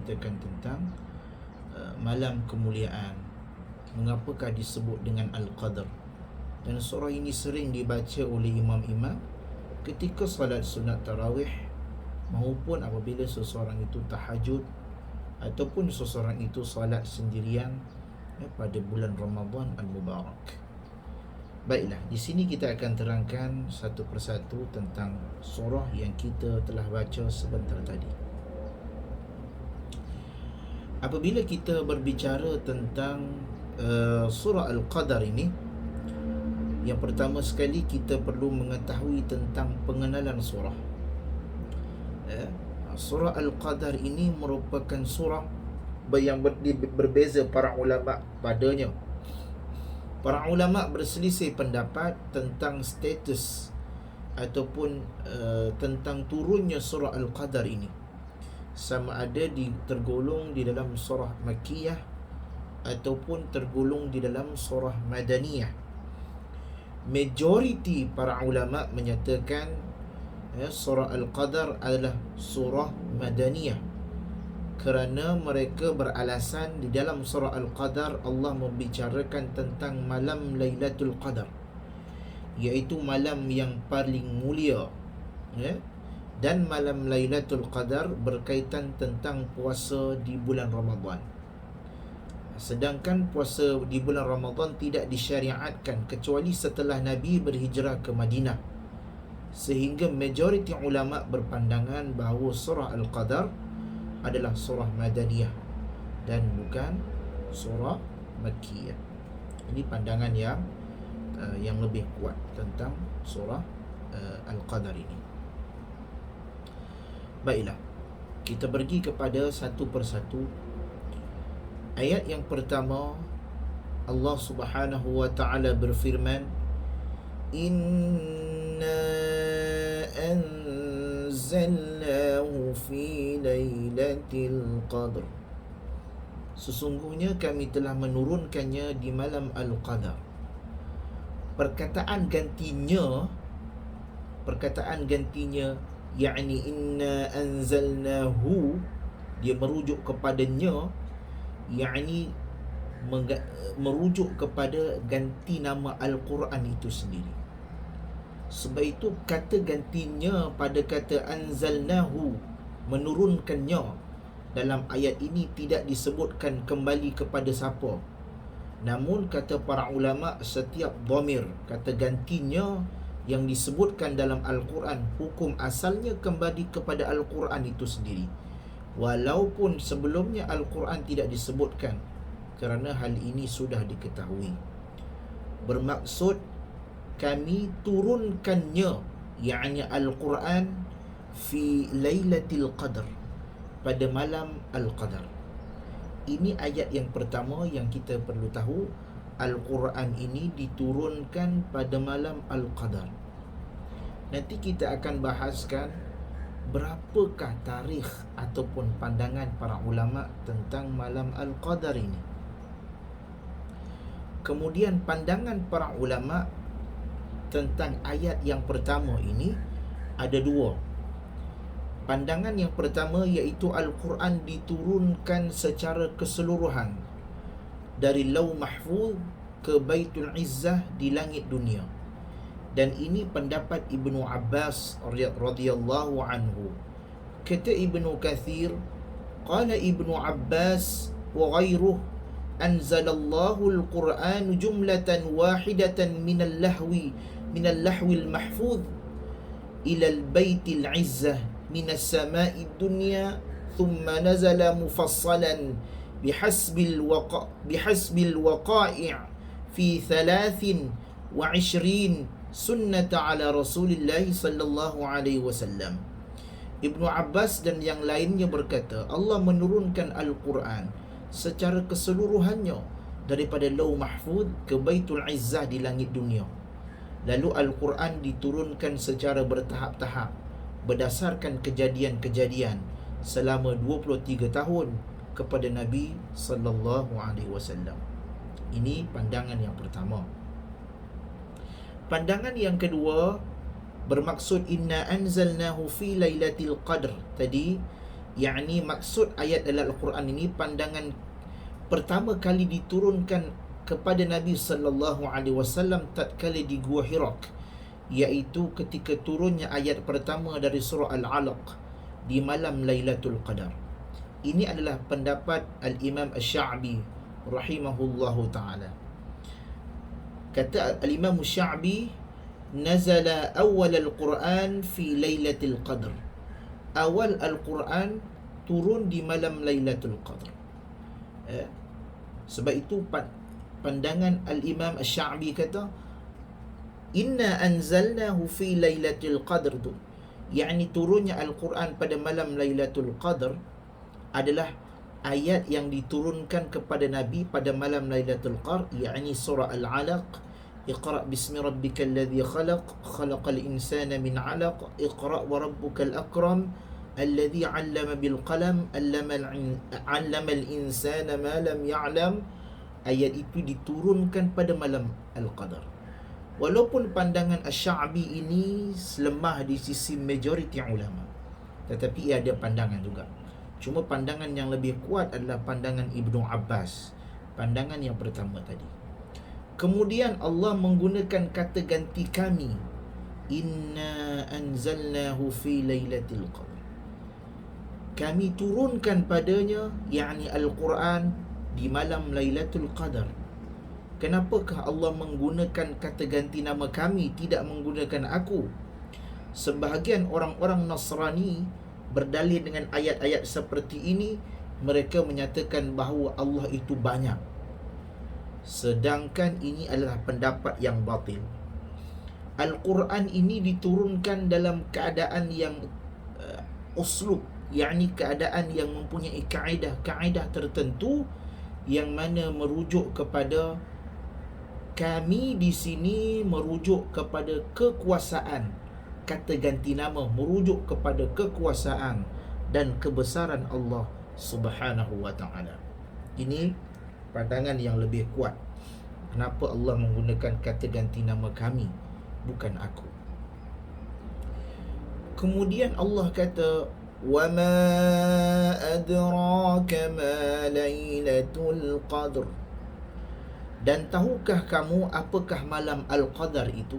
menceritakan tentang malam kemuliaan. Mengapakah disebut dengan Al-Qadr? Dan surah ini sering dibaca oleh imam-imam ketika salat sunat tarawih maupun apabila seseorang itu tahajud ataupun seseorang itu salat sendirian pada bulan Ramadan Al-Mubarak. Baiklah, di sini kita akan terangkan satu persatu tentang surah yang kita telah baca sebentar tadi. Apabila kita berbicara tentang surah Al-Qadar ini, yang pertama sekali kita perlu mengetahui tentang pengenalan surah. Surah Al-Qadar ini merupakan surah yang berbeza para ulama padanya. Para ulama berselisih pendapat tentang status ataupun tentang turunnya surah Al-Qadar ini, sama ada tergolong di dalam surah Makkiyah ataupun tergolong di dalam surah Madaniyah. Majoriti para ulama menyatakan surah Al-Qadar adalah surah Madaniyah, kerana mereka beralasan di dalam surah Al-Qadar Allah membicarakan tentang malam Lailatul Qadar, iaitu malam yang paling mulia, dan malam Lailatul Qadar berkaitan tentang puasa di bulan Ramadan. Sedangkan puasa di bulan Ramadan tidak disyariatkan kecuali setelah Nabi berhijrah ke Madinah, sehingga majoriti ulama berpandangan bahawa surah Al-Qadar adalah surah Madaniyah dan bukan surah Makkiyah. Ini pandangan yang lebih kuat tentang surah Al-Qadar ini. Baiklah, kita pergi kepada satu persatu. Ayat yang pertama, Allah Subhanahu wa ta'ala berfirman, Inna anzalnahu fi lailatul qadr. Sesungguhnya kami telah menurunkannya di malam Al-Qadar. Perkataan gantinya yakni inna anzalnahu, dia merujuk kepadanya, yakni merujuk kepada ganti nama Al-Quran itu sendiri. Sebab itu kata gantinya pada kata anzalnahu, menurunkannya, dalam ayat ini tidak disebutkan kembali kepada siapa. Namun kata para ulama, setiap dhamir, kata gantinya yang disebutkan dalam Al-Quran, hukum asalnya kembali kepada Al-Quran itu sendiri, walaupun sebelumnya Al-Quran tidak disebutkan, kerana hal ini sudah diketahui. Bermaksud kami turunkannya, yakni Al-Quran, fi Lailatul Qadar, pada malam Al-Qadar. Ini ayat yang pertama yang kita perlu tahu. Al-Quran ini diturunkan pada malam Al-Qadar. Nanti kita akan bahaskan berapakah tarikh ataupun pandangan para ulama tentang malam Al-Qadar ini. Kemudian pandangan para ulama tentang ayat yang pertama ini ada dua. Pandangan yang pertama iaitu Al-Quran diturunkan secara keseluruhan dari Lauh Mahfuz ke Baitul Izzah di langit dunia. Dan ini pendapat Ibnu Abbas radhiyallahu anhu. Kata Ibnu Kathir, qala Ibnu Abbas wa ghairuh, anzalallahu al-Quran jumlatan wahidatan min al-lahwi al-mahfuz ila al-baitil izzah min as-sama'i ad-dunya thumma nazala mufassalan bihasbil waqa'i' fi 23 sunnata ala Rasulillah sallallahu alaihi wasallam. Ibnu Abbas dan yang lainnya berkata, Allah menurunkan Al-Quran secara keseluruhannya daripada Lauh Mahfuz ke Baitul Izzah di langit dunia. Lalu Al-Quran diturunkan secara bertahap-tahap berdasarkan kejadian-kejadian selama 23 tahun kepada Nabi sallallahu alaihi wasallam. Ini pandangan yang pertama. Pandangan yang kedua bermaksud inna anzalnahu fi lailatul qadr tadi, yakni maksud ayat dalam Al-Quran ini, pandangan pertama kali diturunkan kepada Nabi sallallahu alaihi wasallam tatkala di Gua Hira, iaitu ketika turunnya ayat pertama dari surah Al-Alaq di malam Lailatul Qadar. Ini adalah pendapat Al-Imam Asy-Sya'bi rahimahullahu taala. Kata Al-Imam Asy-Sya'bi, nazala awal Al-Quran fi Lailatul Qadar. Awal Al-Quran turun di malam Lailatul Qadar. Sebab itu pandangan Al-Imam Asy-Sya'bi kata, inna anzalnahu fi Lailatul Qadar tu, yakni turunnya Al-Quran pada malam Lailatul Qadar adalah ayat yang diturunkan kepada Nabi pada malam Lailatul Qadar, yakni surah Al-Alaq, Iqra' bismi rabbikal ladzi khalaq, khalaqal insana min 'alaq, Iqra' wa rabbukal akram, alladzi 'allama bil qalam, 'allamal insana ma lam ya'lam. Ayat itu diturunkan pada malam Al-Qadar. Walaupun pandangan Asy-Sya'bi ini lemah di sisi majoriti ulama, tetapi ia ada pandangan juga. Cuma pandangan yang lebih kuat adalah pandangan Ibnu Abbas, pandangan yang pertama tadi. Kemudian Allah menggunakan kata ganti kami, inna anzalnahu fi lailatul qadar. Kami turunkan padanya, yakni Al-Quran, di malam Lailatul Qadar. Kenapakah Allah menggunakan kata ganti nama kami, tidak menggunakan aku? Sebahagian orang-orang Nasrani berdalil dengan ayat-ayat seperti ini. Mereka menyatakan bahawa Allah itu banyak, sedangkan ini adalah pendapat yang batil. Al-Quran ini diturunkan dalam keadaan yang uslub, yakni keadaan yang mempunyai kaedah tertentu, yang mana merujuk kepada, kami di sini merujuk kepada kekuasaan. Kata ganti nama merujuk kepada kekuasaan dan kebesaran Allah Subhanahu wa ta'ala. Ini pandangan yang lebih kuat. Kenapa Allah menggunakan kata ganti nama kami, bukan aku. Kemudian Allah kata, وَمَا أَدْرَاكَ مَا لَيْلَةُ الْقَدْرِ. Dan tahukah kamu apakah malam Al-Qadar itu?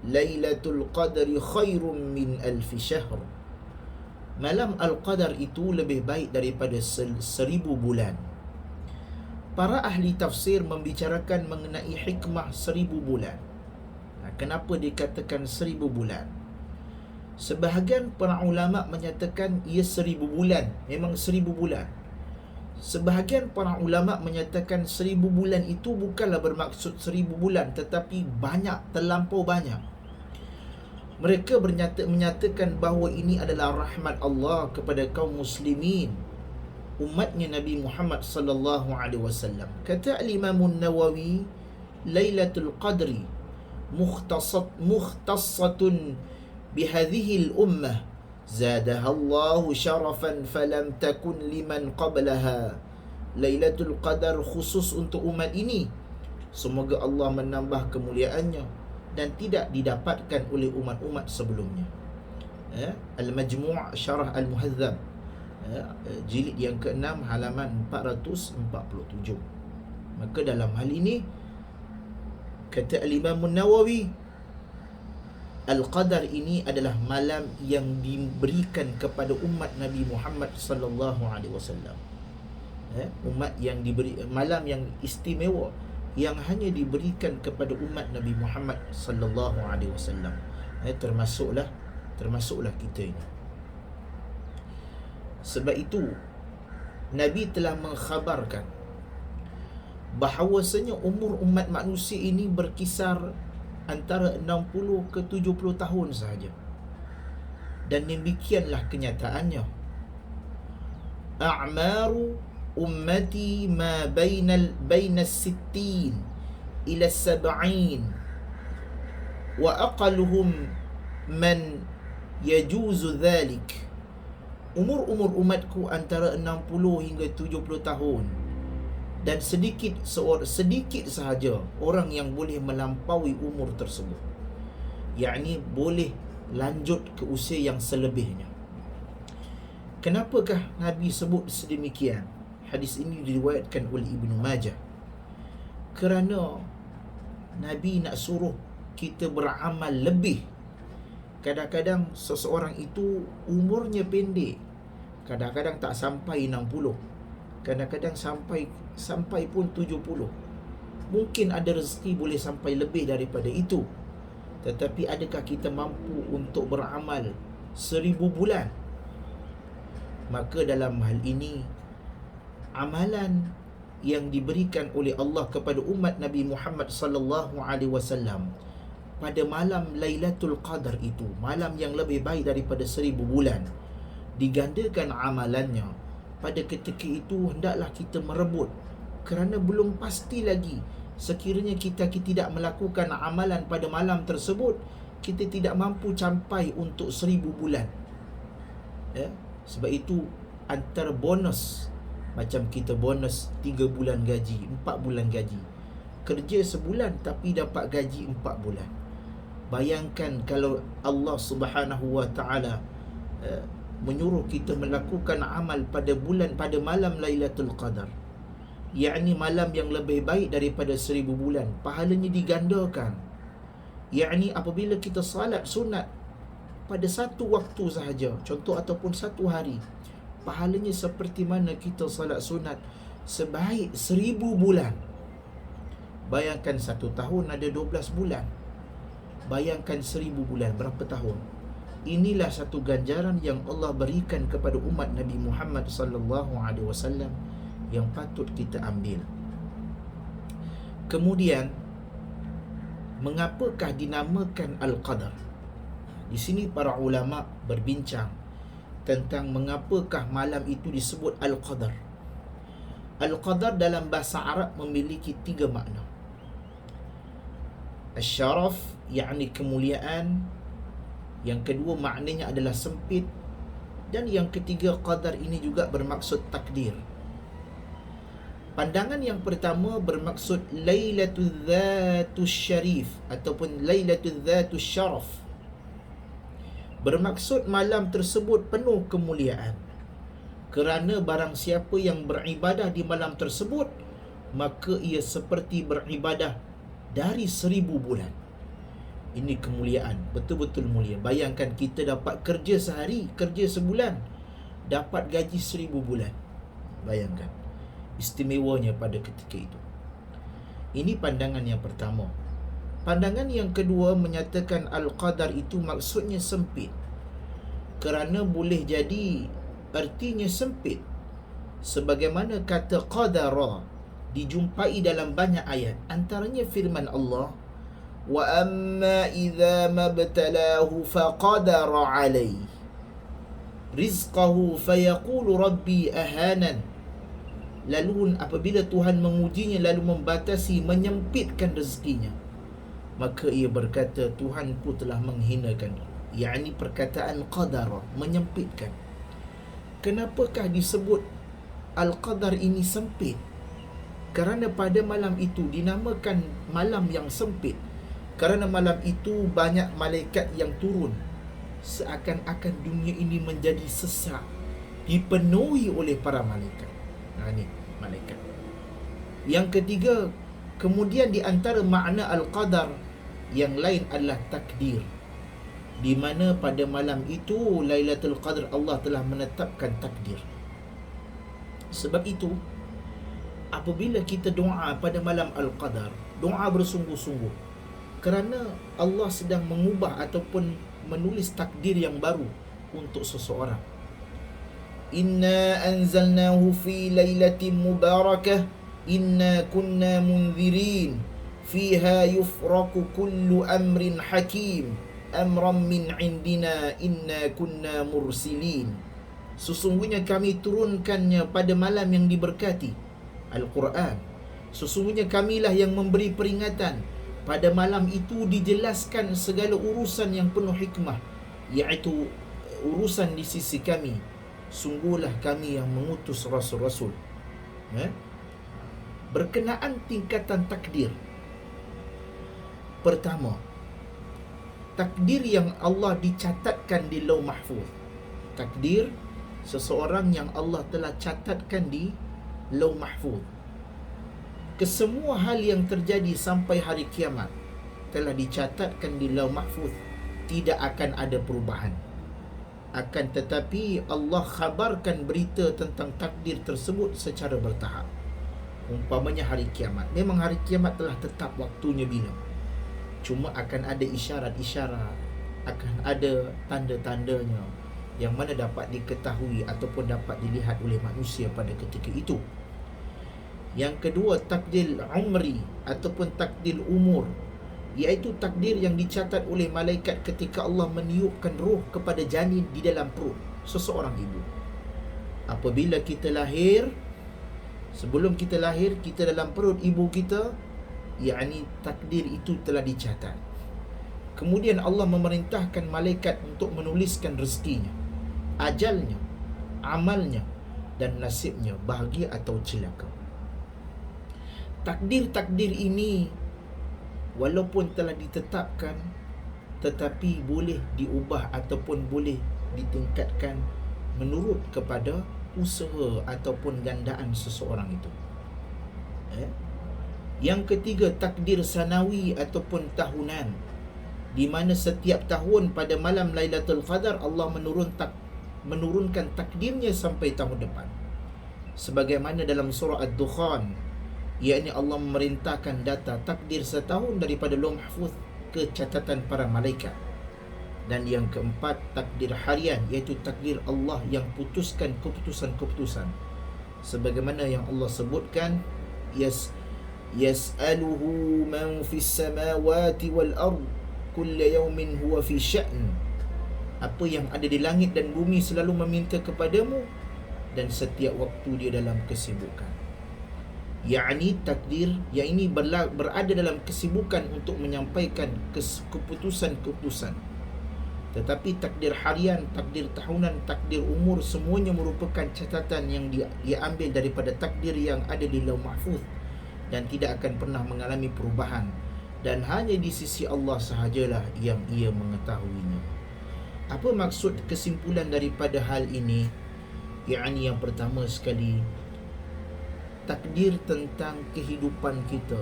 Lailatul Qadri khairum min alfi syahr. Malam Al-Qadar itu lebih baik daripada 1000 bulan. Para ahli tafsir membicarakan mengenai hikmah 1000 bulan. Kenapa dikatakan 1000 bulan? Sebahagian para ulama menyatakan ia 1000 bulan, memang 1000 bulan. Sebahagian para ulama menyatakan 1000 bulan itu bukanlah bermaksud 1000 bulan, tetapi banyak, terlampau banyak. Mereka menyatakan bahawa ini adalah rahmat Allah kepada kaum muslimin, umatnya Nabi Muhammad sallallahu alaihi wasallam. Kata Al-Imam An-Nawawi, Lailatul Qadri mukhtassatun bihadhihi al-ummah zadaha Allah syarafan falam takun liman qablaha. Lailatul Qadar khusus untuk umat ini, semoga Allah menambah kemuliaannya, dan tidak didapatkan oleh umat-umat sebelumnya. Al-Majmu' Syarah Al-Muhadzab, jilid yang ke-6 halaman 447. Maka dalam hal ini kata Al-Imam An-Nawawi, Al-Qadar ini adalah malam yang diberikan kepada umat Nabi Muhammad sallallahu alaihi wasallam. Umat yang diberi malam yang istimewa, yang hanya diberikan kepada umat Nabi Muhammad sallallahu alaihi wasallam. Termasuklah kita ini. Sebab itu Nabi telah mengkhabarkan bahawasanya umur umat manusia ini berkisar antara 60 ke 70 tahun sahaja. Dan demikianlah kenyataannya. A'maru ummati ma baina 60 ila 70 wa aqalluhum man yajuzu dhalik. Umur umatku antara 60 hingga 70 tahun, dan sedikit sahaja orang yang boleh melampaui umur tersebut, yakni boleh lanjut ke usia yang selebihnya. Kenapakah Nabi sebut sedemikian? Hadis ini diriwayatkan oleh Ibnu Majah. Kerana Nabi nak suruh kita beramal lebih. Kadang-kadang seseorang itu umurnya pendek, kadang-kadang tak sampai 60, kadang-kadang sampai pun 70. Mungkin ada rezeki boleh sampai lebih daripada itu. Tetapi adakah kita mampu untuk beramal 1000 bulan? Maka dalam hal ini, amalan yang diberikan oleh Allah kepada umat Nabi Muhammad sallallahu alaihi wasallam pada malam Lailatul Qadar itu, malam yang lebih baik daripada 1000 bulan, digandakan amalannya. Pada ketika itu hendaklah kita merebut, kerana belum pasti lagi. Sekiranya kita tidak melakukan amalan pada malam tersebut, kita tidak mampu capai untuk 1000 bulan. Ya? Sebab itu antara bonus, macam kita bonus 3 bulan gaji, 4 bulan gaji. Kerja sebulan tapi dapat gaji 4 bulan. Bayangkan kalau Allah Subhanahu wa taala menyuruh kita melakukan amal pada malam Lailatul Qadar, yakni malam yang lebih baik daripada 1000 bulan, pahalanya digandakan. Yakni apabila kita salat sunat pada satu waktu sahaja, contoh ataupun satu hari, pahalanya seperti mana kita salat sunat sebaik 1000 bulan. Bayangkan satu tahun ada 12 bulan. Bayangkan 1000 bulan, berapa tahun? Inilah satu ganjaran yang Allah berikan kepada umat Nabi Muhammad sallallahu alaihi wasallam yang patut kita ambil. Kemudian, mengapakah dinamakan Al-Qadar? Di sini para ulama berbincang tentang mengapakah malam itu disebut Al-Qadar. Al-Qadar dalam bahasa Arab memiliki 3 makna. Asy-syaraf, yakni kemuliaan. Yang kedua maknanya adalah sempit. Dan yang ketiga, qadar ini juga bermaksud takdir. Pandangan yang pertama bermaksud Lailatul Dhatus Syarif ataupun Lailatul Dhatus Syaraf. Bermaksud malam tersebut penuh kemuliaan. Kerana barang siapa yang beribadah di malam tersebut, maka ia seperti beribadah dari 1000 bulan. Ini kemuliaan, betul-betul mulia. Bayangkan kita dapat kerja sehari, kerja sebulan, dapat gaji 1000 bulan. Bayangkan istimewanya pada ketika itu. Ini pandangan yang pertama. Pandangan yang kedua menyatakan Al-Qadar itu maksudnya sempit. Kerana boleh jadi artinya sempit. Sebagaimana kata qadara dijumpai dalam banyak ayat. Antaranya firman Allah, wa amma idza mabtalahu faqadara alayhi rizqahu fayaqulu rabbi ahanan. Lalu apabila Tuhan mengujinya lalu membatasi, menyempitkan rezekinya, maka ia berkata, Tuhanku telah menghinakan. Yakni perkataan qadara, menyempitkan. Kenapakah disebut Al-Qadar ini sempit? Kerana pada malam itu dinamakan malam yang sempit. Kerana malam itu banyak malaikat yang turun. Seakan-akan dunia ini menjadi sesak, dipenuhi oleh para malaikat. Ini malaikat. Yang ketiga, kemudian di antara makna Al-Qadar yang lain adalah takdir, di mana pada malam itu Lailatul Qadar Allah telah menetapkan takdir. Sebab itu apabila kita doa pada malam Al-Qadar, doa bersungguh-sungguh, kerana Allah sedang mengubah ataupun menulis takdir yang baru untuk seseorang. Inna anzalnahu fi lailatin mubarakah inna kunna munzirin fiha yufraku kullu amrin hakim amran min indina inna kunna mursilin. Sesungguhnya kami turunkannya pada malam yang diberkati, Al-Quran. Sesungguhnya kamilah yang memberi peringatan. Pada malam itu dijelaskan segala urusan yang penuh hikmah, iaitu urusan di sisi kami. Sungguhlah kami yang mengutus rasul-rasul. Berkenaan tingkatan takdir. Pertama, takdir yang Allah dicatatkan di Lauh Mahfuz. Takdir seseorang yang Allah telah catatkan di Lauh Mahfuz. Kesemua hal yang terjadi sampai hari kiamat telah dicatatkan di Lauh Mahfuz. Tidak akan ada perubahan. Akan tetapi Allah khabarkan berita tentang takdir tersebut secara bertahap. Umpamanya hari kiamat, memang hari kiamat telah tetap waktunya bila. Cuma akan ada isyarat-isyarat, akan ada tanda-tandanya yang mana dapat diketahui ataupun dapat dilihat oleh manusia pada ketika itu. Yang kedua, takdir umri ataupun takdir umur, iaitu takdir yang dicatat oleh malaikat ketika Allah meniupkan roh kepada janin di dalam perut seseorang ibu. Apabila kita lahir, sebelum kita lahir, kita dalam perut ibu kita, yakni takdir itu telah dicatat. Kemudian Allah memerintahkan malaikat untuk menuliskan rezekinya, ajalnya, amalnya dan nasibnya, bahagia atau celaka. Takdir-takdir ini walaupun telah ditetapkan, tetapi boleh diubah ataupun boleh ditingkatkan menurut kepada usaha ataupun gandaan seseorang itu. Yang ketiga, takdir sanawi ataupun tahunan, di mana setiap tahun pada malam Lailatul Qadar Allah menurunkan takdirnya sampai tahun depan. Sebagaimana dalam surah Ad-Dukhan, yakni Allah memerintahkan data takdir setahun daripada Lauh Mahfuz ke catatan para malaikat. Dan yang keempat, takdir harian, iaitu takdir Allah yang putuskan keputusan-keputusan. Sebagaimana yang Allah sebutkan, yas'aluhu man fis samawati wal ard kulla yawmin huwa fi sya'n. Apa yang ada di langit dan bumi selalu meminta kepadamu, dan setiap waktu dia dalam kesibukan. Yakni takdir yang ini berada dalam kesibukan untuk menyampaikan keputusan-keputusan. Tetapi takdir harian, takdir tahunan, takdir umur, semuanya merupakan catatan yang diambil daripada takdir yang ada di Lauh Mahfuz dan tidak akan pernah mengalami perubahan, dan hanya di sisi Allah sahajalah yang ia mengetahuinya. Apa maksud kesimpulan daripada hal ini? Yakni yang pertama sekali, takdir tentang kehidupan kita,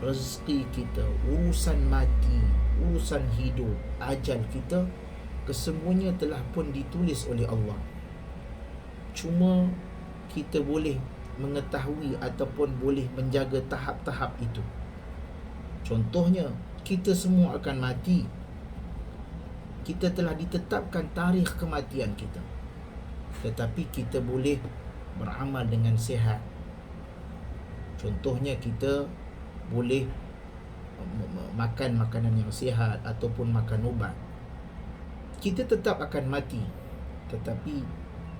rezeki kita, urusan mati, urusan hidup, ajal kita, kesemuanya telah pun ditulis oleh Allah. Cuma kita boleh mengetahui ataupun boleh menjaga tahap-tahap itu. Contohnya, kita semua akan mati. Kita telah ditetapkan tarikh kematian kita, tetapi kita boleh beramal dengan sihat. Contohnya, kita boleh makan makanan yang sihat ataupun makan ubat. Kita tetap akan mati, tetapi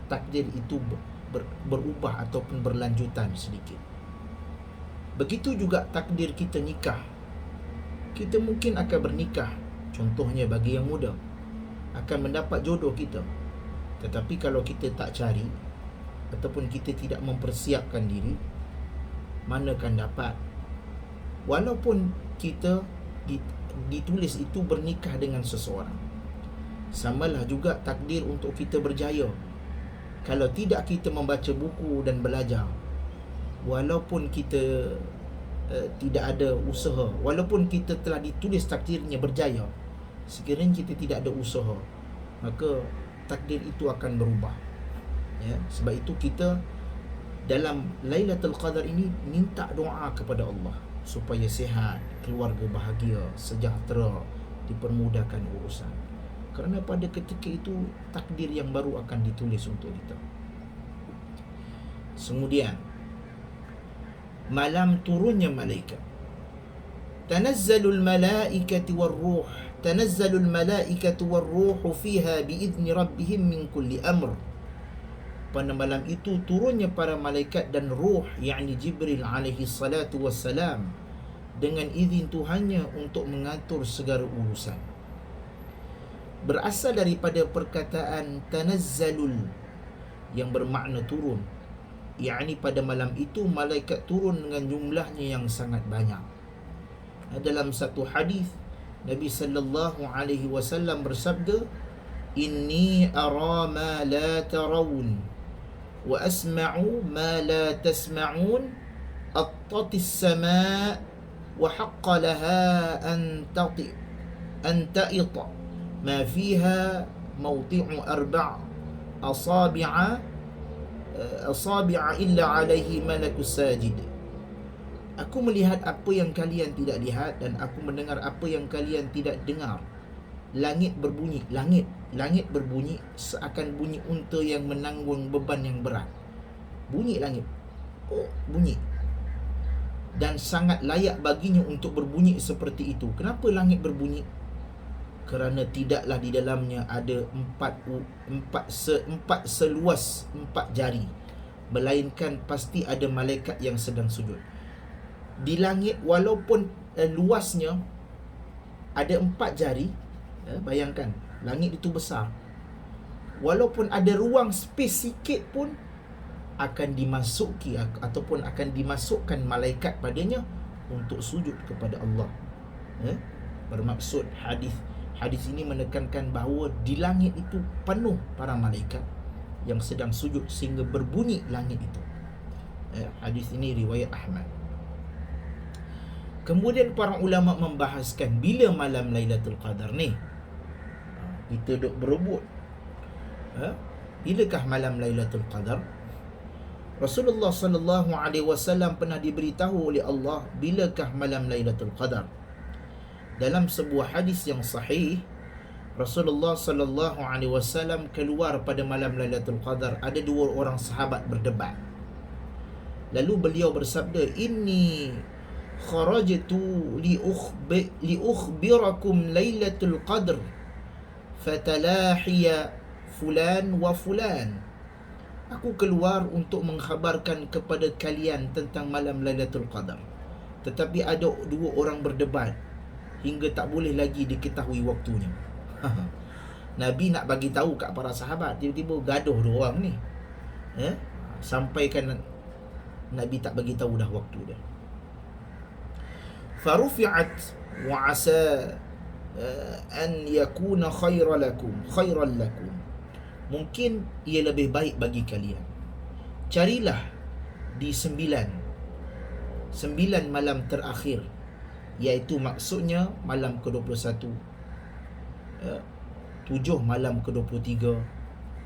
takdir itu berubah ataupun berlanjutan sedikit. Begitu juga takdir kita nikah. Kita mungkin akan bernikah. Contohnya bagi yang muda, akan mendapat jodoh kita. Tetapi kalau kita tak cari ataupun kita tidak mempersiapkan diri, mana akan dapat? Walaupun kita ditulis itu bernikah dengan seseorang, samalah juga takdir untuk kita berjaya. Kalau tidak kita membaca buku dan belajar, walaupun kita tidak ada usaha, walaupun kita telah ditulis takdirnya berjaya, sekiranya kita tidak ada usaha, maka takdir itu akan berubah. Sebab itu kita dalam Lailatul Qadar ini minta doa kepada Allah supaya sihat, keluarga bahagia, sejahtera, dipermudahkan urusan. Kerana pada ketika itu takdir yang baru akan ditulis untuk kita. Kemudian malam turunnya malaikat. Tanazzalul malaikatu war-ruh, tanazzalul malaikatu war-ruh fiha biizni rabbihim min kulli amr. Pada malam itu turunnya para malaikat dan ruh, yakni Jibril alaihi salatu wassalam, dengan izin Tuhannya untuk mengatur segala urusan. Berasal daripada perkataan tanazzalul yang bermakna turun, yakni pada malam itu malaikat turun dengan jumlahnya yang sangat banyak. Dalam satu hadis Nabi sallallahu alaihi wasallam bersabda, inni ara ma la tarawun wa asma'u ma la tasma'un attatis sama' wa haqqa laha an ta'ita ma fiha mawti'u arba' asabi'a illa alaihi malakus sajid. Aku melihat apa yang kalian tidak lihat, dan aku mendengar apa yang kalian tidak dengar. Langit berbunyi, langit berbunyi seakan bunyi unta yang menanggung beban yang berat. Bunyi langit, bunyi. Dan sangat layak baginya untuk berbunyi seperti itu. Kenapa langit berbunyi? Kerana tidaklah di dalamnya ada empat seluas 4 jari, melainkan pasti ada malaikat yang sedang sujud. Di langit walaupun luasnya ada 4 jari, bayangkan langit itu besar, walaupun ada ruang space sikit pun akan dimasuki ataupun akan dimasukkan malaikat padanya untuk sujud kepada Allah. Bermaksud hadis ini menekankan bahawa di langit itu penuh para malaikat yang sedang sujud sehingga berbunyi langit itu. Hadis ini riwayat Ahmad. Kemudian para ulama membahaskan bila malam Lailatul Qadar ni. Kita duk berebut, bilakah malam Lailatul Qadar? Rasulullah sallallahu alaihi wasallam pernah diberitahu oleh Allah bilakah malam Lailatul Qadar. Dalam sebuah hadis yang sahih, Rasulullah sallallahu alaihi wasallam keluar pada malam Lailatul Qadar. Ada 2 orang sahabat berdebat. Lalu beliau bersabda, "Inni kharajtu li ukhbirakum Lailatul Qadr fatalahiya fulan wa fulan." Aku keluar untuk mengkhabarkan kepada kalian tentang malam Lailatul Qadar, tetapi ada 2 orang berdebat hingga tak boleh lagi diketahui waktunya. Nabi nak bagi tahu kat para sahabat, tiba-tiba gaduh 2 orang ni. Sampaikan Nabi tak bagi tahu dah waktu dia. Farufi'at wa asa an yakuna khairan lakum. Mungkin ia lebih baik bagi kalian. Carilah di 9 malam terakhir, iaitu maksudnya malam ke-21, 7 malam ke-23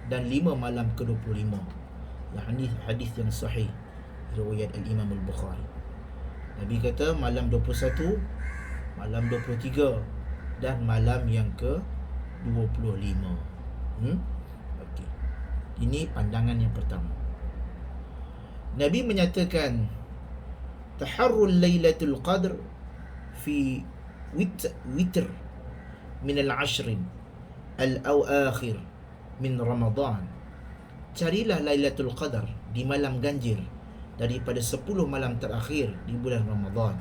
dan 5 malam ke-25. Hadis yang sahih riwayat Al-Imam Al-Bukhari. Nabi kata malam 21, malam 23 dan malam yang ke-25. Okey. Ini pandangan yang pertama. Nabi menyatakan taharrul Lailatul Qadr fi witr min al-ashrin al-awakhir min Ramadan. Carilah Lailatul Qadar di malam ganjil daripada 10 malam terakhir di bulan Ramadan.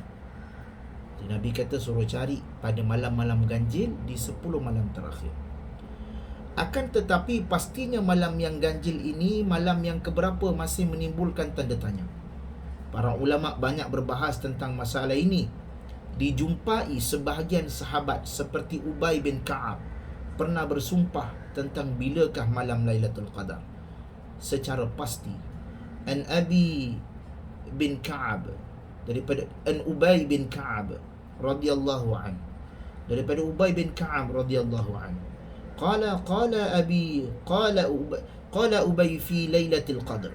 Jadi Nabi kata suruh cari pada malam-malam ganjil di 10 malam terakhir. Akan tetapi pastinya malam yang ganjil ini malam yang keberapa masih menimbulkan tanda tanya. Para ulama banyak berbahas tentang masalah ini. Dijumpai sebahagian sahabat seperti Ubay bin Ka'ab pernah bersumpah tentang bilakah malam Lailatul Qadar secara pasti. An Abi bin Ka'ab, daripada An Ubay bin Ka'ab radhiyallahu an, daripada Ubay bin Ka'ab radhiyallahu an, qala Ubay fi Lailatul Qadr.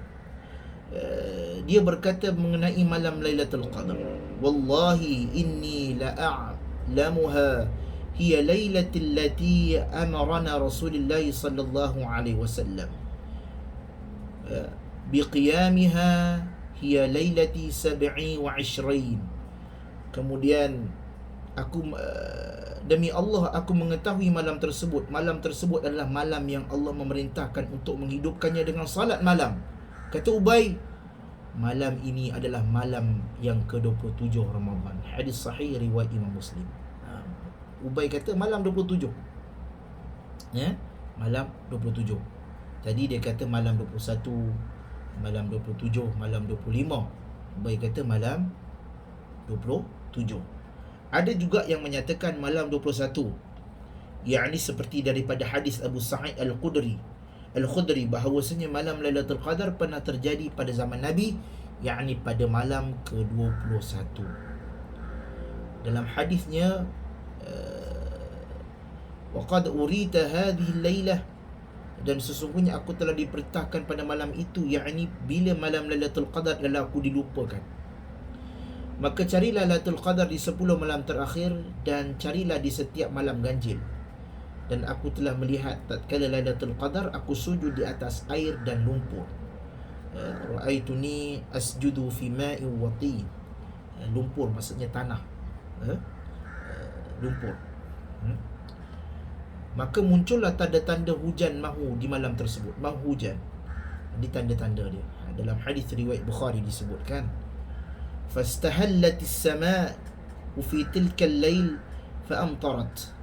Dia berkata mengenai malam Lailatul Qadr, wallahi inni la'alamuha hiya lailatul lati amarana Rasulullah sallallahu alaihi wasallam biqiyamiha hiya lailati 27. Kemudian aku demi Allah aku mengetahui malam tersebut. Malam tersebut adalah malam yang Allah memerintahkan untuk menghidupkannya dengan salat malam. Kata Ubay, malam ini adalah malam yang ke-27 Ramadan. Hadis sahih riwayat Imam Muslim. Ubay kata malam 27. Malam 27. Tadi dia kata malam 21, malam 27, malam 25. Ubay kata malam 27. Ada juga yang menyatakan malam 21, yakni seperti daripada hadis Abu Sa'id Al-Khudri bahawasanya malam Lailatul Qadar pernah terjadi pada zaman Nabi, yakni pada malam ke-21. Dalam hadisnya waqad urita hadhihi al-lailah, dan sesungguhnya aku telah diperintahkan pada malam itu, yakni bila malam Lailatul Qadar adalah aku dilupakan. Maka carilah Lailatul Qadar di 10 malam terakhir, dan carilah di setiap malam ganjil. Dan aku telah melihat tatkala Lailatul Qadar aku sujud di atas air dan lumpur. Ra'aituni asjudu fi ma'in wa tin. Lumpur maksudnya tanah. Lumpur. Maka muncullah tanda-tanda hujan mahu di malam tersebut. Mahu hujan. Ini tanda-tanda dia. Dalam hadis riwayat Bukhari disebutkan, fastahallatis sama' fi tilka al-lail fa amtarat.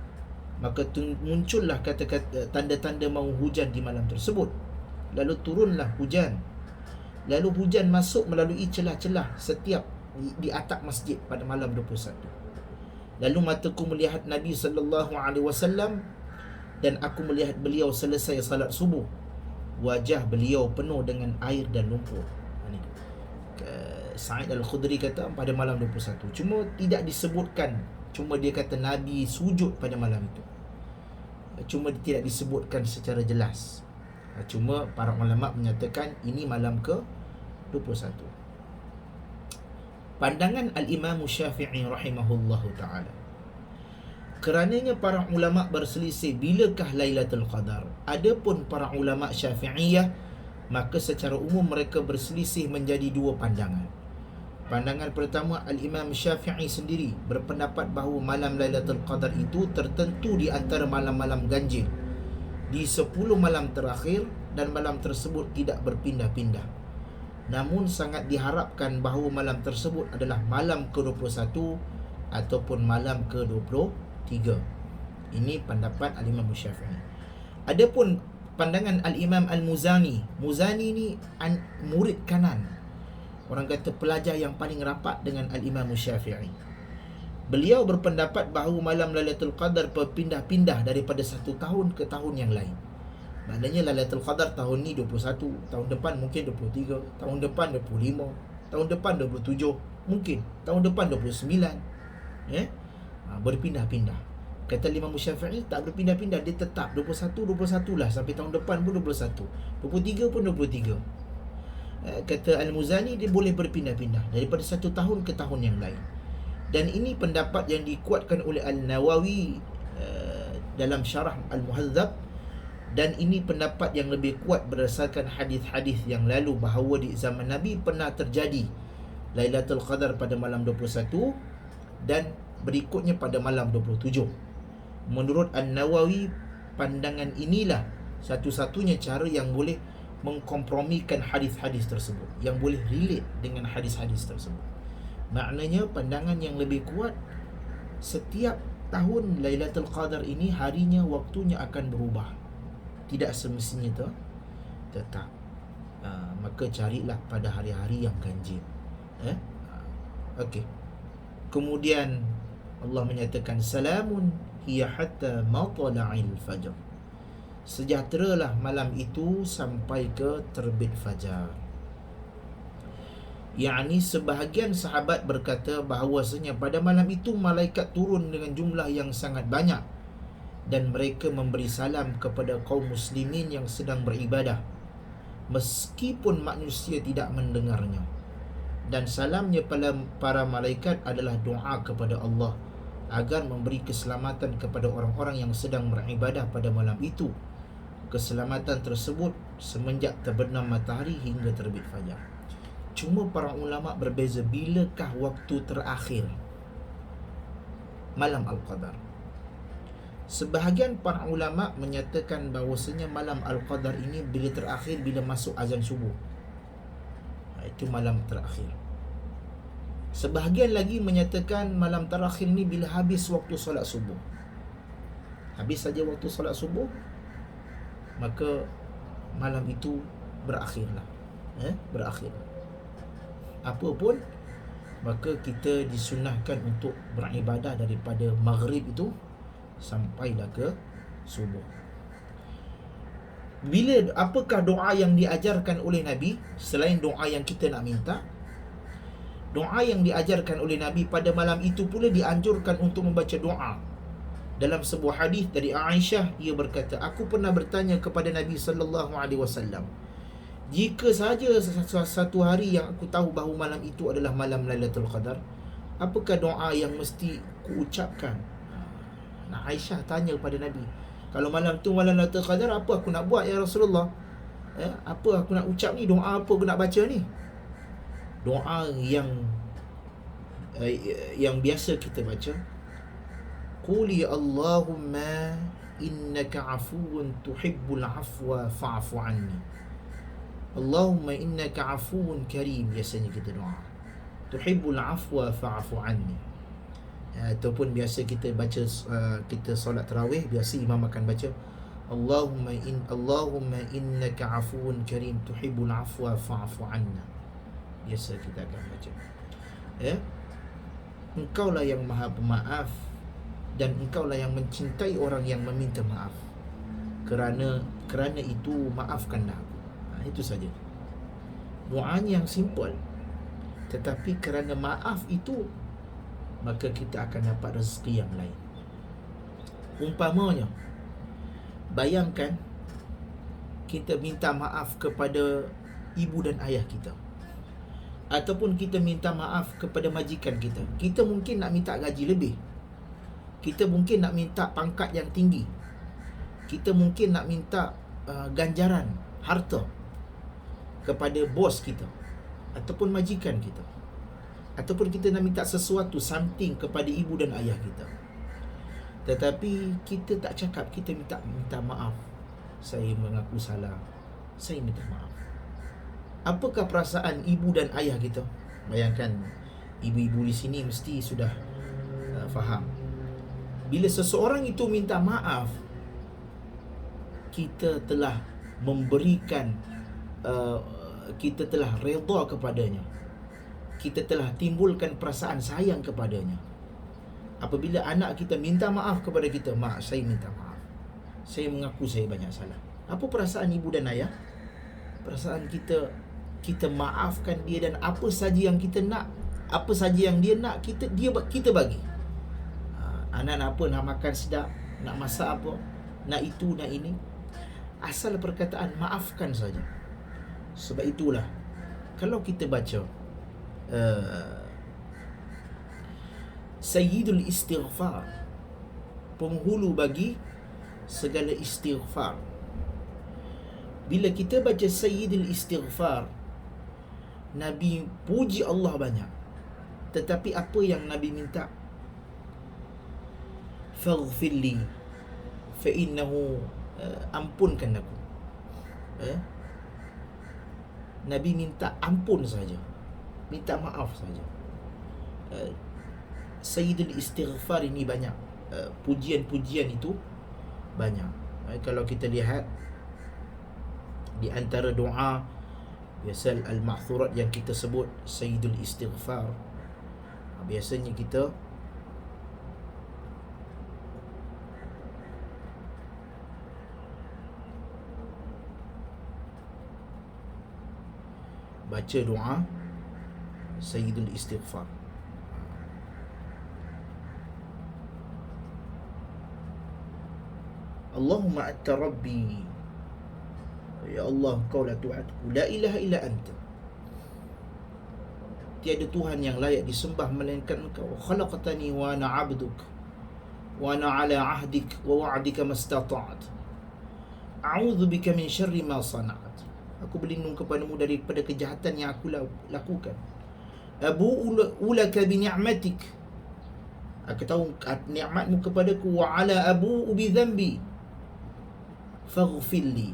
Maka muncullah kata-kata tanda-tanda mahu hujan di malam tersebut. Lalu turunlah hujan. Lalu hujan masuk melalui celah-celah setiap di atap masjid pada malam 21. Lalu mataku melihat Nabi SAW, dan aku melihat beliau selesai salat subuh. Wajah beliau penuh dengan air dan lumpur. Sa'id Al-Khudri kata pada malam 21. Cuma tidak disebutkan, cuma dia kata Nabi sujud pada malam itu. Cuma tidak disebutkan secara jelas. Cuma para ulama menyatakan ini malam ke-21. Pandangan Al-Imam Syafi'i rahimahullahu ta'ala, kerananya para ulama berselisih bilakah Lailatul Qadar. Adapun para ulama Syafi'iyah, maka secara umum mereka berselisih menjadi dua pandangan. Pandangan pertama, Al-Imam Syafi'i sendiri berpendapat bahawa malam Lailatul Qadar itu tertentu di antara malam-malam ganjil di 10 malam terakhir, dan malam tersebut tidak berpindah-pindah. Namun sangat diharapkan bahawa malam tersebut adalah malam ke-21 ataupun malam ke-23. Ini pendapat Al-Imam Syafi'i. Adapun pandangan Al-Imam Al-Muzani, Muzani ni murid kanan, orang kata pelajar yang paling rapat dengan Al-Imam Syafi'i. Beliau berpendapat bahawa malam Lailatul Qadar berpindah-pindah daripada satu tahun ke tahun yang lain. Maknanya Lailatul Qadar tahun ni 21, tahun depan mungkin 23, tahun depan 25, tahun depan 27, mungkin tahun depan 29. Berpindah-pindah. Kata Imam Syafi'i tak berpindah-pindah, dia tetap 21 lah sampai tahun depan pun 21, 23 pun 23. Kata Al-Muzani dia boleh berpindah-pindah daripada satu tahun ke tahun yang lain. Dan ini pendapat yang dikuatkan oleh Al-Nawawi dalam syarah Al-Muhadzab, dan ini pendapat yang lebih kuat berdasarkan hadis-hadis yang lalu bahawa di zaman Nabi pernah terjadi Lailatul Qadar pada malam 21 dan berikutnya pada malam 27. Menurut An-Nawawi, pandangan inilah satu-satunya cara yang boleh mengkompromikan hadis-hadis tersebut, yang boleh relate dengan hadis-hadis tersebut. Maknanya pandangan yang lebih kuat, setiap tahun Lailatul Qadar ini harinya, waktunya akan berubah. Tidak semestinya tetap. Maka carilah pada hari-hari yang ganjil. Okey. Kemudian Allah menyatakan salamun hiya hatta matla'il fajr. Sejahteralah malam itu sampai ke terbit fajar. Yakni sebahagian sahabat berkata bahawasanya pada malam itu malaikat turun dengan jumlah yang sangat banyak, dan mereka memberi salam kepada kaum muslimin yang sedang beribadah, meskipun manusia tidak mendengarnya. Dan salamnya para malaikat adalah doa kepada Allah agar memberi keselamatan kepada orang-orang yang sedang beribadah pada malam itu. Keselamatan tersebut semenjak terbenam matahari hingga terbit fajar. Cuma para ulama berbeza bilakah waktu terakhir malam Al-Qadar. Sebahagian para ulama menyatakan bahawasanya malam Al-Qadar ini bila terakhir bila masuk azan subuh. Itu malam terakhir. Sebahagian lagi menyatakan malam terakhir ni bila habis waktu solat subuh. Habis saja waktu solat subuh, maka malam itu berakhirlah. Berakhir. Apa pun, maka kita disunahkan untuk beribadah daripada maghrib itu sampailah ke subuh. Apakah doa yang diajarkan oleh Nabi selain doa yang kita nak minta? Doa yang diajarkan oleh Nabi pada malam itu pula dianjurkan untuk membaca doa. Dalam sebuah hadis dari Aisyah, ia berkata, aku pernah bertanya kepada Nabi sallallahu alaihi wasallam, jika saja satu hari yang aku tahu bahawa malam itu adalah malam Lailatul Qadar, apakah doa yang mesti ku ucapkan? Nah, Aisyah tanya kepada Nabi, kalau malam tu malam Lailatul Qadar, apa aku nak buat ya Rasulullah? Apa aku nak ucap ni? Doa apa aku nak baca ni? Doa yang biasa kita baca, quli Allahumma innaka afuwun tuhibbul afwa fa'fu anni. Allahumma innaka afuwun karim, biasanya kita doa. Tuhibbul afwa fa'fu anni. Ataupun biasa kita baca, kita solat tarawih, biasa imam akan baca Allahumma innaka afuwun karim tuhibbul afwa fa'fu anna. Biasa kita akan baca, Engkaulah yang maha pemaaf dan engkaulah yang mencintai orang yang meminta maaf. Kerana itu maafkanlah aku. Itu saja. Doanya yang simple, tetapi kerana maaf itu, maka kita akan dapat rezeki yang lain. Umpamanya, bayangkan kita minta maaf kepada ibu dan ayah kita, ataupun kita minta maaf kepada majikan kita. Kita mungkin nak minta gaji lebih, kita mungkin nak minta pangkat yang tinggi, kita mungkin nak minta ganjaran harta kepada bos kita ataupun majikan kita, ataupun kita nak minta sesuatu, something kepada ibu dan ayah kita. Tetapi kita tak cakap, kita minta maaf. Saya mengaku salah, saya minta maaf. Apakah perasaan ibu dan ayah kita? Bayangkan, ibu-ibu di sini mesti sudah faham. Bila seseorang itu minta maaf, kita telah memberikan, kita telah redha kepadanya, kita telah timbulkan perasaan sayang kepadanya. Apabila anak kita minta maaf kepada kita, mak, saya minta maaf, saya mengaku saya banyak salah. Apa perasaan ibu dan ayah? Perasaan kita maafkan dia, dan apa saja yang kita nak, apa saja yang dia nak, kita bagi. Anak nak apa? Nak makan sedap, nak masak apa, nak itu, nak ini, asal perkataan maafkan saja. Sebab itulah, kalau kita baca Sayyidul Istighfar, penghulu bagi segala istighfar, bila kita baca Sayyidul Istighfar, Nabi puji Allah banyak. Tetapi apa yang Nabi minta? Faghfirli fa innahu, ampunkan aku. Nabi minta ampun saja, minta maaf saja. Sayyidul Istighfar ini banyak, pujian-pujian itu banyak. Kalau kita lihat di antara doa biasa al-ma'thurat yang kita sebut Sayyidul Istighfar, biasanya kita baca doa Sayyidul Istighfar. Allahumma anta rabbi, ya Allah, Engkau lah Tuhanku, la ilaha illa anta, tiada Tuhan yang layak disembah melainkan Engkau. Khalaqtani wa ana 'abduk wa ana 'ala 'ahdik wa wa'dika mastata'at. A'udzu bika min syarri ma sana'at. Aku berlindung kepadamu daripada kejahatan yang aku lakukan. Abu'u laka bi ni'matik, aku tahu nikmatmu kepadaku. Wa 'ala abu'u bi dhanbi faghfirli.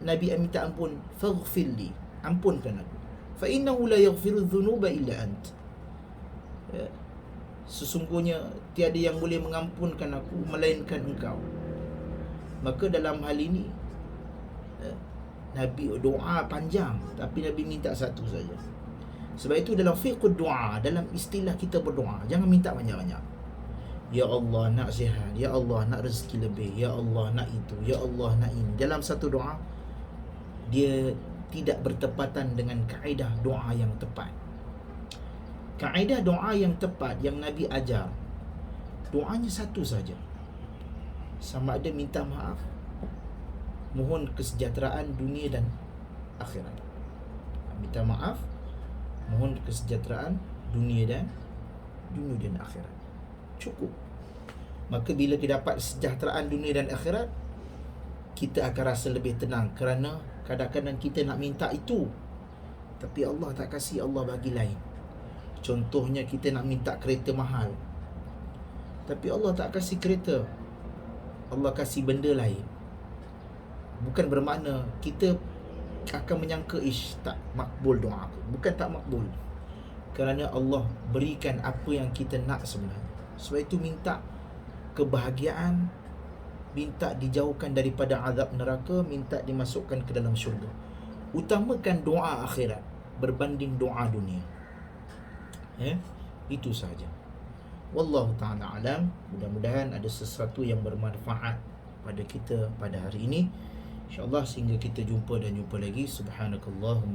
Nabi minta ampun, faghfirli, ampunkan aku. Fa innahu la yaghfiru dhunuba illa ant. Sesungguhnya tiada yang boleh mengampunkan aku melainkan Engkau. Maka dalam hal ini Nabi doa panjang, tapi Nabi minta satu saja. Sebab itu dalam fiqh doa, dalam istilah kita berdoa, jangan minta banyak-banyak. Ya Allah nak sihat, Ya Allah nak rezeki lebih, Ya Allah nak itu, Ya Allah nak ini. Dalam satu doa, dia tidak bertepatan dengan kaedah doa yang tepat. Kaedah doa yang tepat yang Nabi ajar, doanya satu saja. Sama ada minta maaf, mohon kesejahteraan dunia dan akhirat. Minta maaf, mohon kesejahteraan dunia dan akhirat. Cukup. Maka bila kita dapat kesejahteraan dunia dan akhirat, kita akan rasa lebih tenang. Kerana kadang-kadang kita nak minta itu, tapi Allah tak kasih, Allah bagi lain. Contohnya kita nak minta kereta mahal, tapi Allah tak kasih kereta, Allah kasih benda lain. Bukan bermakna kita akan menyangka tak makbul doa aku. Bukan tak makbul, kerana Allah berikan apa yang kita nak sebenarnya. Sebab itu minta kebahagiaan, minta dijauhkan daripada azab neraka, minta dimasukkan ke dalam syurga. Utamakan doa akhirat berbanding doa dunia. Itu sahaja. Wallahu ta'ala alam. Mudah-mudahan ada sesuatu yang bermanfaat pada kita pada hari ini. InsyaAllah sehingga kita jumpa lagi. Subhanakallahumma